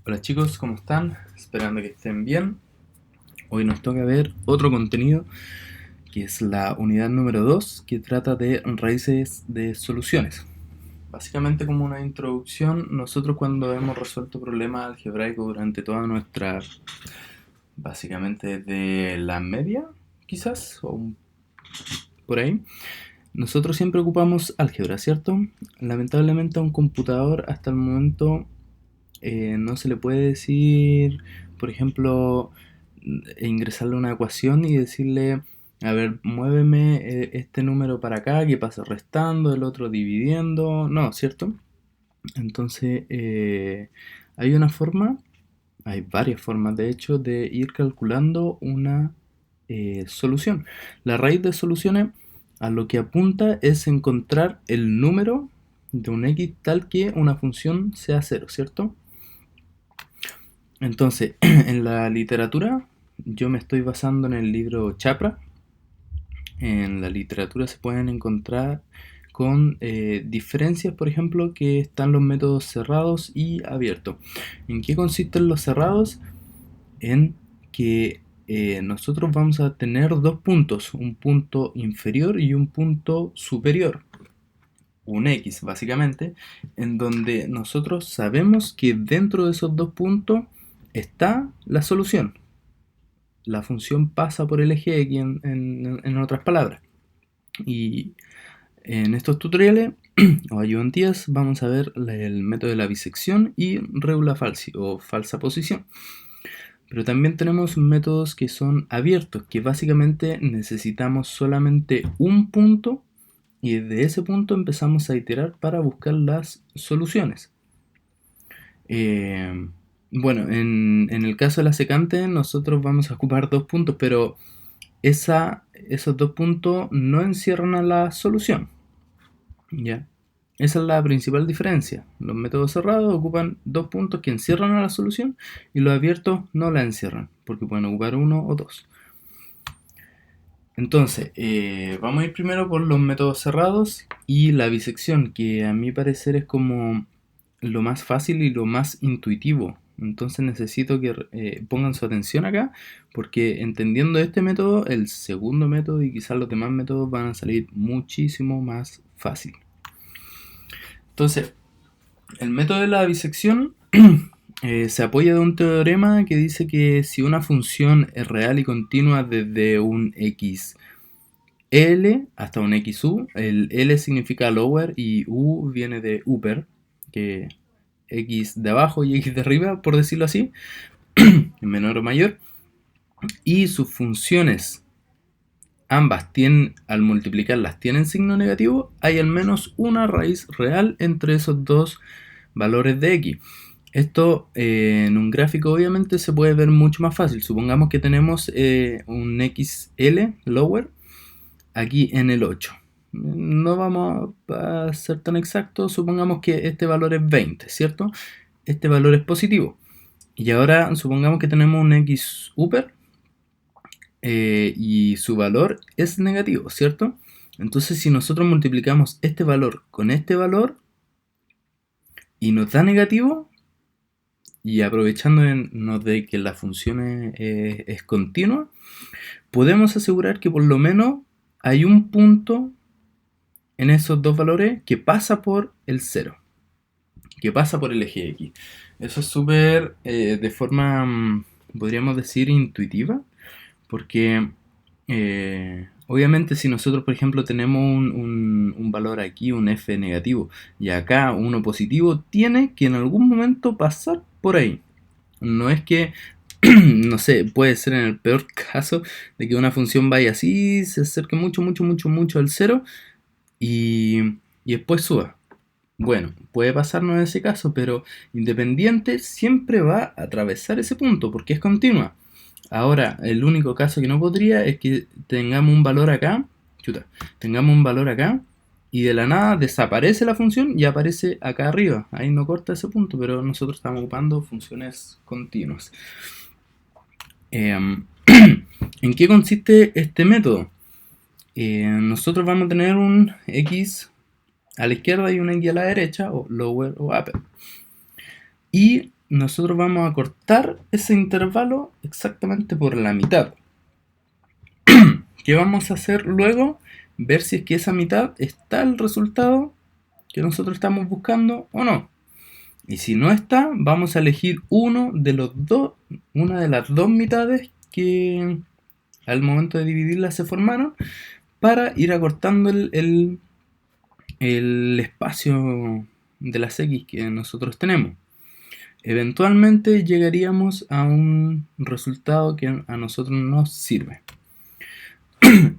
Hola chicos, ¿cómo están? Esperando que estén bien. Hoy nos toca ver otro contenido que es la unidad número 2 que trata de raíces de soluciones. Básicamente como una introducción, nosotros cuando hemos resuelto problemas algebraicos durante toda nuestra, básicamente desde la media quizás, por ahí, nosotros siempre ocupamos álgebra, ¿cierto? Lamentablemente a un computador hasta el momento no se le puede decir, por ejemplo, ingresarle una ecuación y decirle, a ver, muéveme este número para acá, que pasa restando, el otro dividiendo, no, ¿cierto? Entonces, hay una forma, hay varias formas de hecho, de ir calculando una solución. La raíz de soluciones a lo que apunta es encontrar el número de un x tal que una función sea cero, ¿cierto? Entonces, en la literatura, yo me estoy basando en el libro Chapra. En la literatura se pueden encontrar con diferencias, por ejemplo, que están los métodos cerrados y abiertos. ¿En qué consisten los cerrados? En que nosotros vamos a tener dos puntos, un punto inferior y un punto superior, un X básicamente, en donde nosotros sabemos que dentro de esos dos puntos está la solución. La función pasa por el eje X en otras palabras. Y en estos tutoriales o ayudantías vamos a ver el método de la bisección y regla falsi o falsa posición. Pero también tenemos métodos que son abiertos, que básicamente necesitamos solamente un punto y desde ese punto empezamos a iterar para buscar las soluciones. Eh, bueno, en el caso de la secante nosotros vamos a ocupar dos puntos, pero esos dos puntos no encierran a la solución. ¿Ya? Esa es la principal diferencia. Los métodos cerrados ocupan dos puntos que encierran a la solución y los abiertos no la encierran, porque pueden ocupar uno o dos. Entonces, vamos a ir primero por los métodos cerrados y la bisección, que a mi parecer es como lo más fácil y lo más intuitivo. Entonces necesito que pongan su atención acá, porque entendiendo este método, el segundo método y quizás los demás métodos van a salir muchísimo más fácil. Entonces, el método de la bisección se apoya de un teorema que dice que si una función es real y continua desde un x L hasta un XU. El L significa lower y U viene de upper, que X de abajo y X de arriba, por decirlo así, en menor o mayor. Y sus funciones, ambas tienen, al multiplicarlas, tienen signo negativo. Hay al menos una raíz real entre esos dos valores de X. Esto en un gráfico obviamente se puede ver mucho más fácil. Supongamos que tenemos un XL lower aquí en el 8. No vamos a ser tan exactos, supongamos que este valor es 20, ¿cierto? Este valor es positivo. Y ahora supongamos que tenemos un x upper y su valor es negativo, ¿cierto? Entonces si nosotros multiplicamos este valor con este valor y nos da negativo, y aprovechándonos de que la función es continua, podemos asegurar que por lo menos hay un punto en esos dos valores que pasa por el 0, que pasa por el eje X. Eso es súper de forma, podríamos decir, intuitiva, porque obviamente si nosotros, por ejemplo, tenemos un valor aquí, un f negativo, y acá uno positivo, tiene que en algún momento pasar por ahí. No es que, no sé, puede ser en el peor caso de que una función vaya así, se acerque mucho, mucho, mucho, mucho al cero y después suba. Bueno, puede pasarnos en ese caso, pero independiente siempre va a atravesar ese punto porque es continua. Ahora, el único caso que no podría es que tengamos un valor acá, tengamos un valor acá y de la nada desaparece la función y aparece acá arriba. Ahí no corta ese punto, pero nosotros estamos ocupando funciones continuas. ¿En qué consiste este método? Nosotros vamos a tener un x a la izquierda y una x a la derecha, o lower o upper. Y nosotros vamos a cortar ese intervalo exactamente por la mitad. ¿Qué vamos a hacer luego? Ver si es que esa mitad está el resultado que nosotros estamos buscando o no. Y si no está, vamos a elegir una de las dos mitades que al momento de dividirlas se formaron, para ir acortando el espacio de las X que nosotros tenemos. Eventualmente llegaríamos a un resultado que a nosotros nos sirve.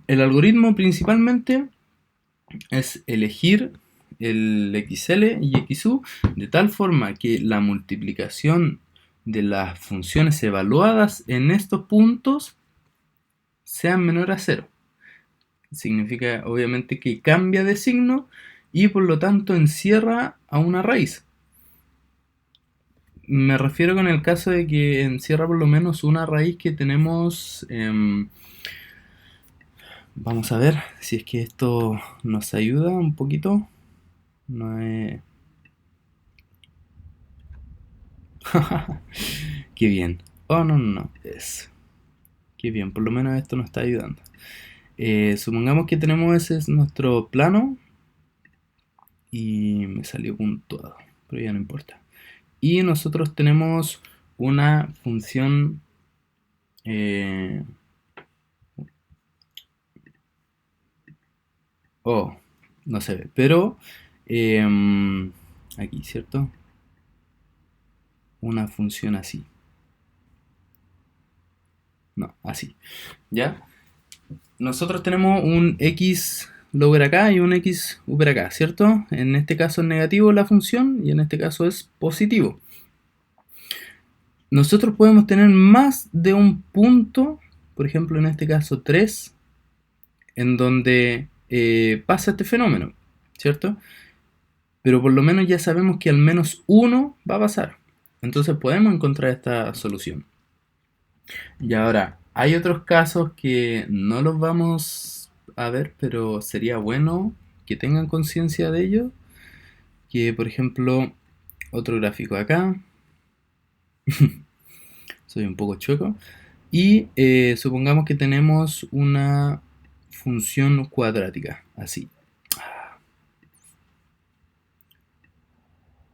El algoritmo principalmente es elegir el XL y XU de tal forma que la multiplicación de las funciones evaluadas en estos puntos sean menor a 0. Significa obviamente que cambia de signo y por lo tanto encierra a una raíz. Me refiero con el caso de que encierra por lo menos una raíz que tenemos. Vamos a ver si es que esto nos ayuda un poquito. No es... Qué bien. Oh, no. Es... Qué bien, por lo menos esto nos está ayudando. Supongamos que tenemos ese es nuestro plano. Y me salió puntuado, pero ya no importa. Y nosotros tenemos una función no se ve, pero aquí, ¿cierto? Una función así. No, así. ¿Ya? Nosotros tenemos un x lower acá y un x upper acá, ¿cierto? En este caso es negativo la función y en este caso es positivo. Nosotros podemos tener más de un punto, por ejemplo en este caso 3, en donde pasa este fenómeno, ¿cierto? Pero por lo menos ya sabemos que al menos uno va a pasar. Entonces podemos encontrar esta solución. Y ahora, hay otros casos que no los vamos a ver, pero sería bueno que tengan conciencia de ello. Que por ejemplo, otro gráfico acá. Soy un poco chueco. Y supongamos que tenemos una función cuadrática, así.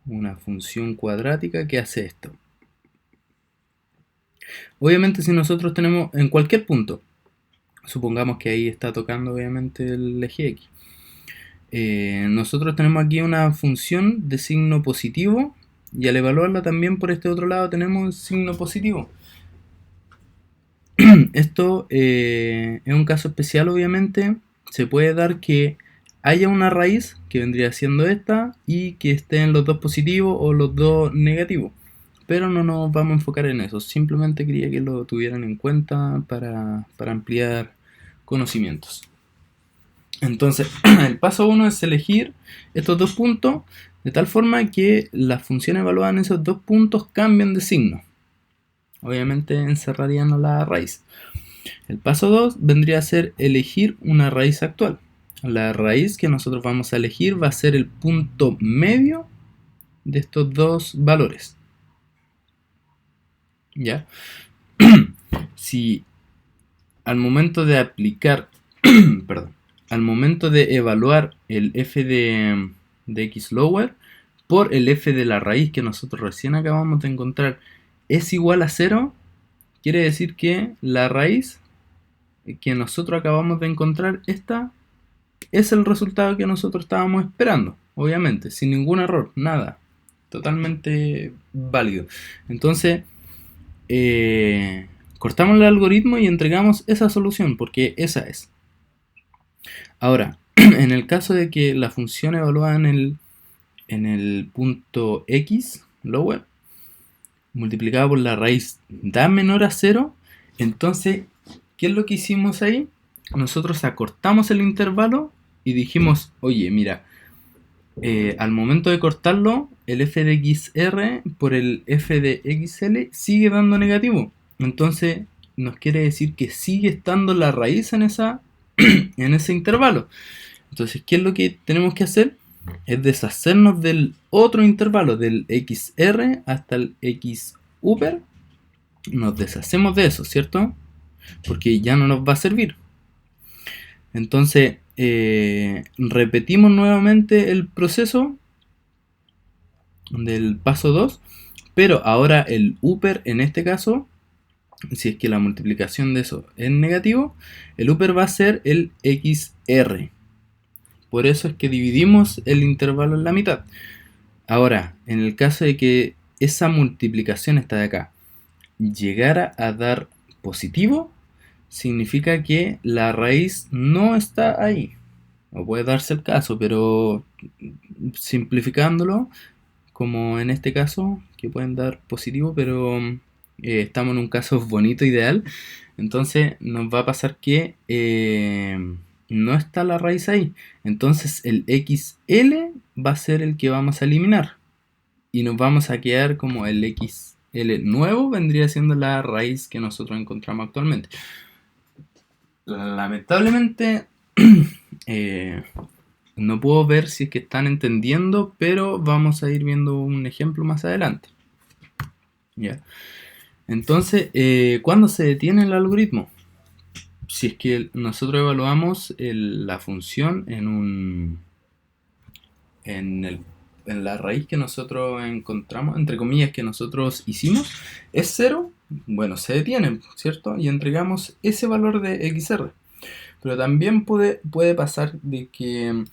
Una función cuadrática que hace esto. Obviamente si nosotros tenemos en cualquier punto, supongamos que ahí está tocando obviamente el eje X. Nosotros tenemos aquí una función de signo positivo y al evaluarla también por este otro lado tenemos signo positivo. Esto es un caso especial obviamente. Se puede dar que haya una raíz que vendría siendo esta y que estén los dos positivos o los dos negativos. Pero no nos vamos a enfocar en eso. Simplemente quería que lo tuvieran en cuenta para ampliar conocimientos. Entonces, el paso 1 es elegir estos dos puntos de tal forma que las funciones evaluadas en esos dos puntos cambien de signo. Obviamente encerrarían a la raíz. El paso 2 vendría a ser elegir una raíz actual. La raíz que nosotros vamos a elegir va a ser el punto medio de estos dos valores. ¿Ya? Si al momento de aplicar, perdón, al momento de evaluar el f de x lower por el f de la raíz que nosotros recién acabamos de encontrar es igual a 0, quiere decir que la raíz que nosotros acabamos de encontrar, esta es el resultado que nosotros estábamos esperando, obviamente, sin ningún error, nada, totalmente válido. Entonces, cortamos el algoritmo y entregamos esa solución, porque esa es. Ahora, en el caso de que la función evaluada en el punto x, lower, multiplicada por la raíz da menor a 0, entonces, ¿qué es lo que hicimos ahí? Nosotros acortamos el intervalo y dijimos, oye, mira, al momento de cortarlo, el f de xr por el f de xl sigue dando negativo. Entonces, nos quiere decir que sigue estando la raíz en ese intervalo. Entonces, ¿qué es lo que tenemos que hacer? es deshacernos del otro intervalo, del xr hasta el x upper. Nos deshacemos de eso, ¿cierto? Porque ya no nos va a servir. Entonces, repetimos nuevamente el proceso del paso 2, pero ahora el upper, en este caso, si es que la multiplicación de eso es negativo, el upper va a ser el xr. Por eso es que dividimos el intervalo en la mitad. Ahora, en el caso de que esa multiplicación, esta de acá, llegara a dar positivo, significa que la raíz no está ahí. O puede darse el caso, pero simplificándolo, como en este caso, que pueden dar positivo, pero estamos en un caso bonito, ideal, entonces nos va a pasar que no está la raíz ahí. Entonces el XL va a ser el que vamos a eliminar. Y nos vamos a quedar como el XL nuevo vendría siendo la raíz que nosotros encontramos actualmente. Lamentablemente no puedo ver si es que están entendiendo, pero vamos a ir viendo un ejemplo más adelante. ¿Ya? Entonces, ¿cuándo se detiene el algoritmo? Si es que nosotros evaluamos la función en la raíz que nosotros encontramos, entre comillas, que nosotros hicimos, es 0, bueno, se detiene, ¿cierto? Y entregamos ese valor de XR. Pero también puede pasar de que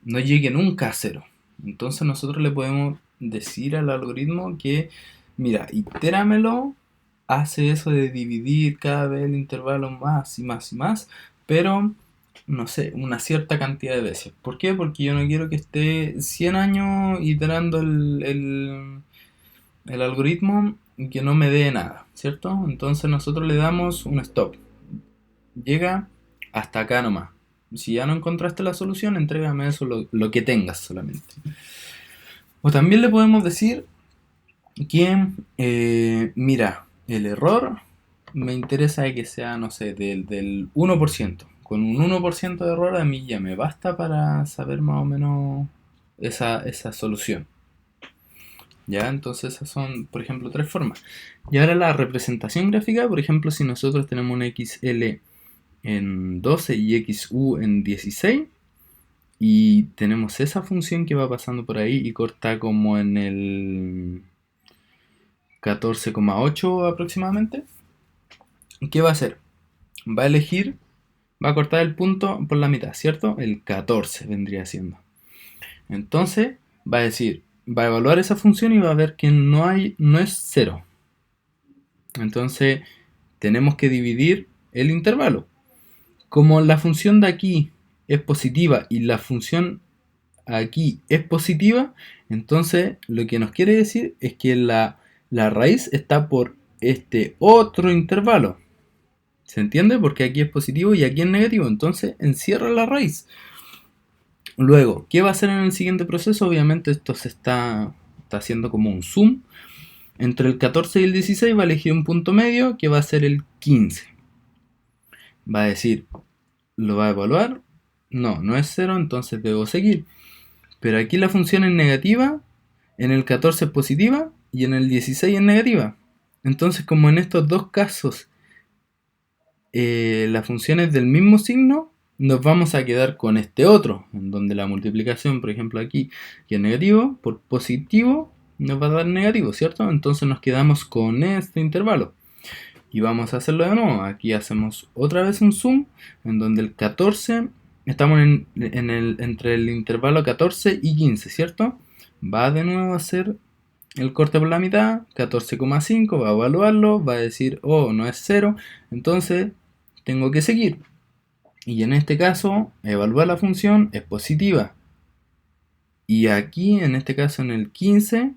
no llegue nunca a 0. Entonces nosotros le podemos decir al algoritmo que, mira, itéramelo, hace eso de dividir cada vez el intervalo más y más y más, pero no sé, una cierta cantidad de veces. ¿Por qué? Porque yo no quiero que esté 100 años iterando el algoritmo y que no me dé nada, ¿cierto? Entonces nosotros le damos un stop. Llega hasta acá nomás. Si ya no encontraste la solución, entrégame eso, lo que tengas solamente. O también le podemos decir que, mira, el error me interesa que sea, no sé, del 1%. Con un 1% de error a mí ya me basta para saber más o menos esa solución. ¿Ya? Entonces esas son, por ejemplo, tres formas. Y ahora la representación gráfica, por ejemplo, si nosotros tenemos un XL en 12 y XU en 16 y tenemos esa función que va pasando por ahí y corta como en el 14,8 aproximadamente, ¿qué va a hacer? Va a elegir, va a cortar el punto por la mitad, ¿cierto? El 14 vendría siendo. Entonces va a decir, va a evaluar esa función y va a ver que no es 0. Entonces tenemos que dividir el intervalo. Como la función de aquí es positiva y la función aquí es positiva, entonces lo que nos quiere decir es que la raíz está por este otro intervalo. ¿Se entiende? Porque aquí es positivo y aquí es negativo. Entonces encierra la raíz. Luego, ¿qué va a hacer en el siguiente proceso? Obviamente esto se está haciendo como un zoom. Entre el 14 y el 16 va a elegir un punto medio que va a ser el 15. Va a decir, ¿lo va a evaluar? No, no es 0, entonces debo seguir. Pero aquí la función es negativa, en el 14 es positiva y en el 16 es negativa. Entonces, como en estos dos casos la función es del mismo signo, nos vamos a quedar con este otro, en donde la multiplicación, por ejemplo aquí, que es negativo, por positivo, nos va a dar negativo, ¿cierto? Entonces nos quedamos con este intervalo. Y vamos a hacerlo de nuevo. Aquí hacemos otra vez un zoom, en donde el 14, estamos entre el intervalo 14 y 15, ¿cierto? Va de nuevo a hacer el corte por la mitad, 14,5, va a evaluarlo, va a decir, oh, no es 0, entonces tengo que seguir. Y en este caso, evaluar la función es positiva. Y aquí, en este caso, en el 15,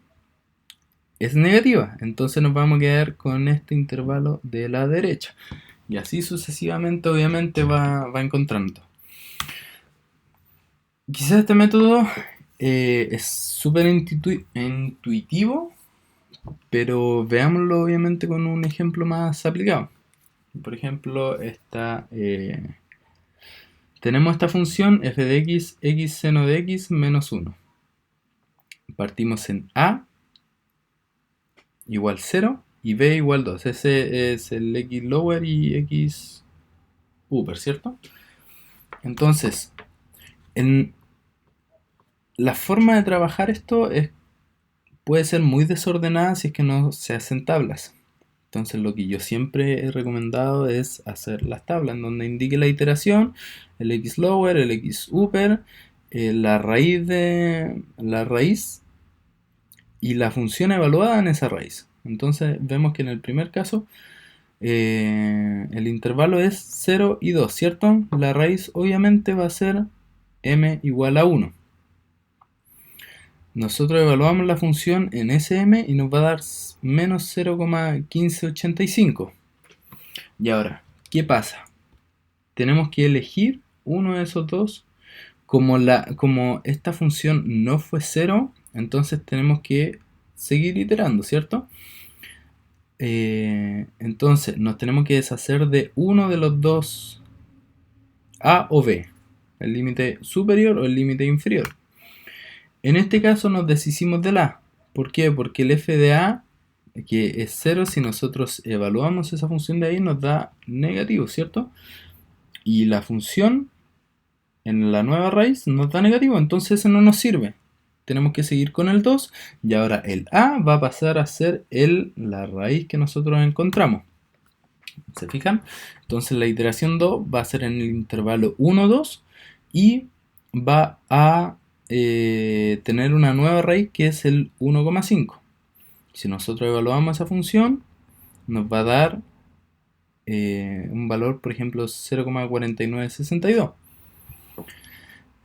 es negativa. Entonces nos vamos a quedar con este intervalo de la derecha. Y así sucesivamente, obviamente, va encontrando. Quizás este método es súper intuitivo, pero veámoslo obviamente con un ejemplo más aplicado. Por ejemplo, esta tenemos esta función f de x, x seno de x menos 1. Partimos en a igual 0 y b igual 2. Ese es el x lower y x upper, ¿cierto? Entonces, la forma de trabajar esto puede ser muy desordenada si es que no se hacen tablas. Entonces lo que yo siempre he recomendado es hacer las tablas en donde indique la iteración, el x lower, el x upper, la raíz y la función evaluada en esa raíz. Entonces vemos que en el primer caso el intervalo es 0 y 2, ¿cierto? La raíz obviamente va a ser m igual a 1. Nosotros evaluamos la función en SM y nos va a dar menos 0,1585. Y ahora, ¿qué pasa? Tenemos que elegir uno de esos dos. Como esta función no fue 0, entonces tenemos que seguir iterando, ¿cierto? Entonces nos tenemos que deshacer de uno de los dos, A o B, el límite superior o el límite inferior. En este caso nos deshicimos del A. ¿Por qué? Porque el f de A, que es 0, si nosotros evaluamos esa función de ahí, nos da negativo, ¿cierto? Y la función en la nueva raíz nos da negativo, entonces ese no nos sirve. Tenemos que seguir con el 2 y ahora el A va a pasar a ser la raíz que nosotros encontramos. ¿Se fijan? Entonces la iteración 2 va a ser en el intervalo 1, 2 y va a tener una nueva raíz que es el 1,5. Si nosotros evaluamos esa función, nos va a dar un valor, por ejemplo, 0,4962.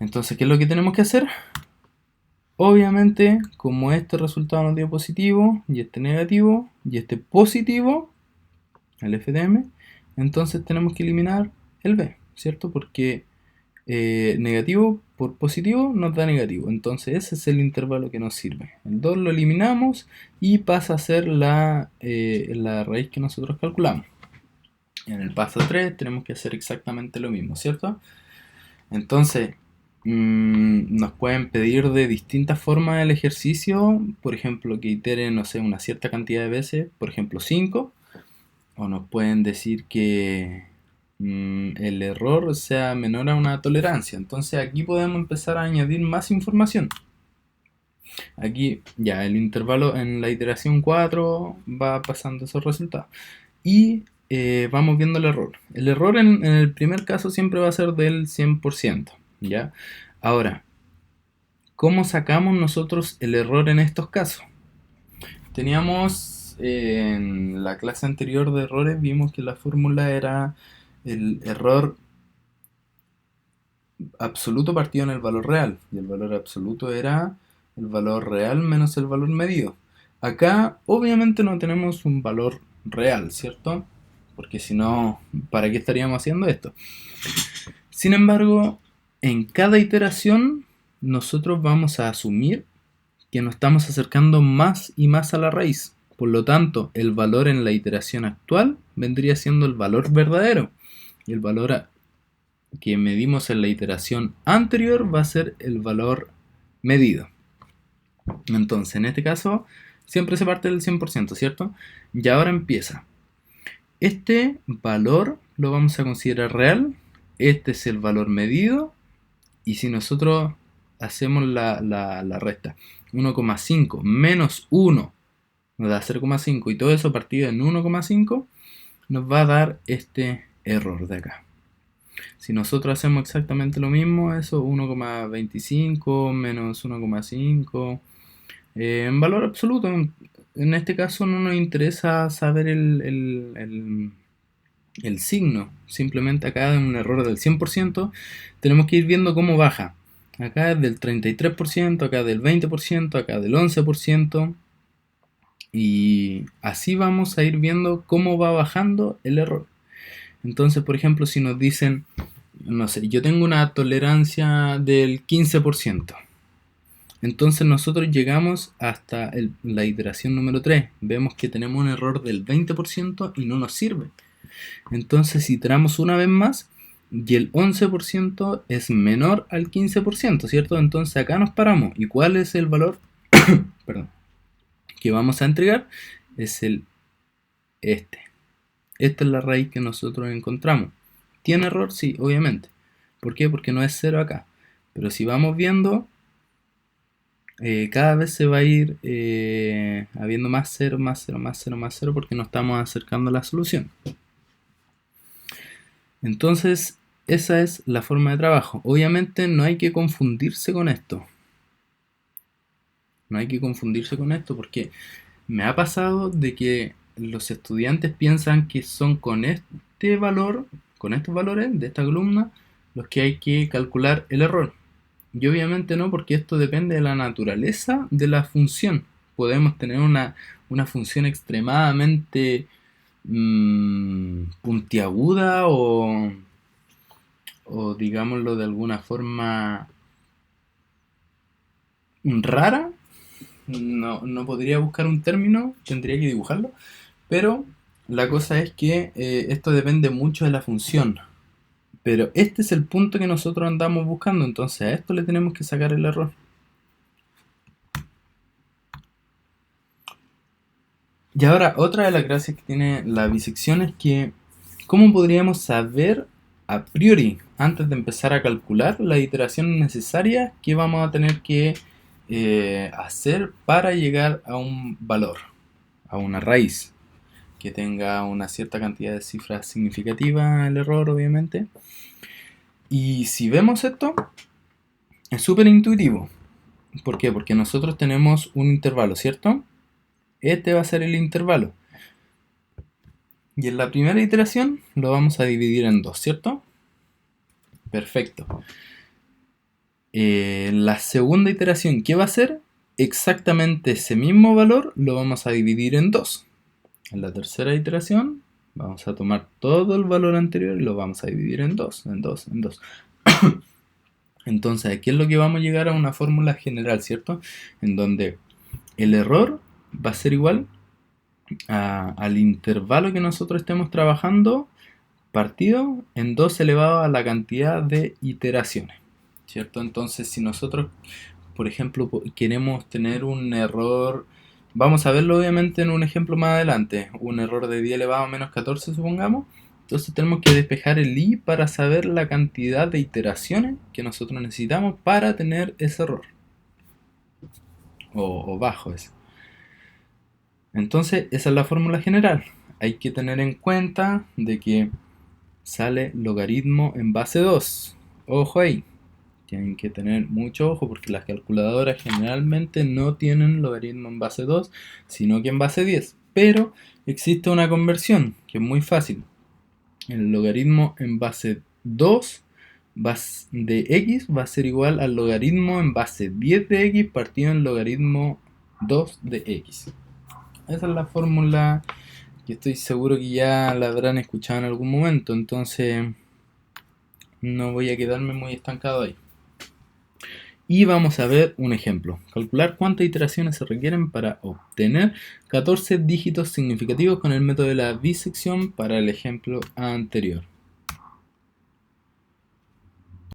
Entonces, ¿qué es lo que tenemos que hacer? Obviamente, como este resultado nos dio positivo, y este negativo, y este positivo, el FDM, entonces tenemos que eliminar el B, ¿cierto? Porque negativo por positivo nos da negativo, entonces ese es el intervalo que nos sirve. El 2 lo eliminamos y pasa a ser la raíz que nosotros calculamos. En el paso 3 tenemos que hacer exactamente lo mismo, ¿cierto? Entonces nos pueden pedir de distintas formas el ejercicio, por ejemplo que iteren, no sé, una cierta cantidad de veces, por ejemplo 5, o nos pueden decir que el error sea menor a una tolerancia. Entonces aquí podemos empezar a añadir más información. Aquí ya el intervalo en la iteración 4 va pasando esos resultados. Y vamos viendo el error. El error en el primer caso siempre va a ser del 100%. ¿Ya? Ahora, ¿cómo sacamos nosotros el error en estos casos? Teníamos en la clase anterior de errores, vimos que la fórmula era el error absoluto partido en el valor real, y el valor absoluto era el valor real menos el valor medido. Acá obviamente no tenemos un valor real, ¿cierto? Porque si no, ¿para qué estaríamos haciendo esto? Sin embargo, en cada iteración nosotros vamos a asumir que nos estamos acercando más y más a la raíz. Por lo tanto, el valor en la iteración actual vendría siendo el valor verdadero. Y el valor que medimos en la iteración anterior va a ser el valor medido. Entonces, en este caso, siempre se parte del 100%, ¿cierto? Y ahora empieza. Este valor lo vamos a considerar real. Este es el valor medido. Y si nosotros hacemos la resta, 1,5 menos 1 nos da 0,5 y todo eso partido en 1,5 nos va a dar este error de acá. Si nosotros hacemos exactamente lo mismo, eso 1,25 menos 1,5 en valor absoluto. En este caso no nos interesa saber el signo, simplemente acá en un error del 100% tenemos que ir viendo cómo baja. Acá es del 33%, acá del 20%, acá del 11%. Y así vamos a ir viendo cómo va bajando el error. Entonces, por ejemplo, si nos dicen, no sé, yo tengo una tolerancia del 15%. Entonces nosotros llegamos hasta la iteración número 3. Vemos que tenemos un error del 20% y no nos sirve. Entonces iteramos una vez más y el 11% es menor al 15%, ¿cierto? Entonces acá nos paramos. ¿Y cuál es el valor perdón, que vamos a entregar? Es este. Esta es la raíz que nosotros encontramos. ¿Tiene error? Sí, obviamente. ¿Por qué? Porque no es 0 acá. Pero si vamos viendo, cada vez se va a ir habiendo más 0, más 0, más 0, más 0, porque nos estamos acercando a la solución. Entonces, esa es la forma de trabajo. Obviamente no hay que confundirse con esto. No hay que confundirse con esto porque me ha pasado de que los estudiantes piensan que son con este valor, con estos valores de esta columna, los que hay que calcular el error. Y obviamente no, porque esto depende de la naturaleza de la función. Podemos tener una función extremadamente puntiaguda o digámoslo de alguna forma rara. No podría buscar un término, tendría que dibujarlo, pero la cosa es que esto depende mucho de la función. Pero este es el punto que nosotros andamos buscando, entonces a esto le tenemos que sacar el error. Y ahora, otra de las gracias que tiene la bisección es que, ¿cómo podríamos saber a priori, antes de empezar a calcular la iteración necesaria que vamos a tener que hacer para llegar a un valor, a una raíz, que tenga una cierta cantidad de cifras significativa el error, obviamente? Y si vemos esto, es súper intuitivo. ¿Por qué? Porque nosotros tenemos un intervalo, ¿cierto? Este va a ser el intervalo. Y en la primera iteración lo vamos a dividir en dos, ¿cierto? Perfecto. La segunda iteración, ¿qué va a ser? Exactamente ese mismo valor lo vamos a dividir en dos. En la tercera iteración vamos a tomar todo el valor anterior y lo vamos a dividir en dos, en dos, en dos. Entonces aquí es lo que vamos a llegar a una fórmula general, ¿cierto? En donde el error va a ser igual al intervalo que nosotros estemos trabajando partido en 2 elevado a la cantidad de iteraciones, ¿cierto? Entonces si nosotros, por ejemplo, queremos tener un error, vamos a verlo obviamente en un ejemplo más adelante, un error de 10 elevado a menos 14 supongamos. Entonces tenemos que despejar el i para saber la cantidad de iteraciones que nosotros necesitamos para tener ese error. O bajo ese. Entonces esa es la fórmula general. Hay que tener en cuenta de que sale logaritmo en base 2. Ojo ahí. Tienen que tener mucho ojo porque las calculadoras generalmente no tienen logaritmo en base 2, sino que en base 10. Pero existe una conversión que es muy fácil. El logaritmo en base 2 de x va a ser igual al logaritmo en base 10 de x partido en logaritmo 2 de x. Esa es la fórmula que estoy seguro que ya la habrán escuchado en algún momento, entonces no voy a quedarme muy estancado ahí. Y vamos a ver un ejemplo. Calcular cuántas iteraciones se requieren para obtener 14 dígitos significativos con el método de la bisección para el ejemplo anterior.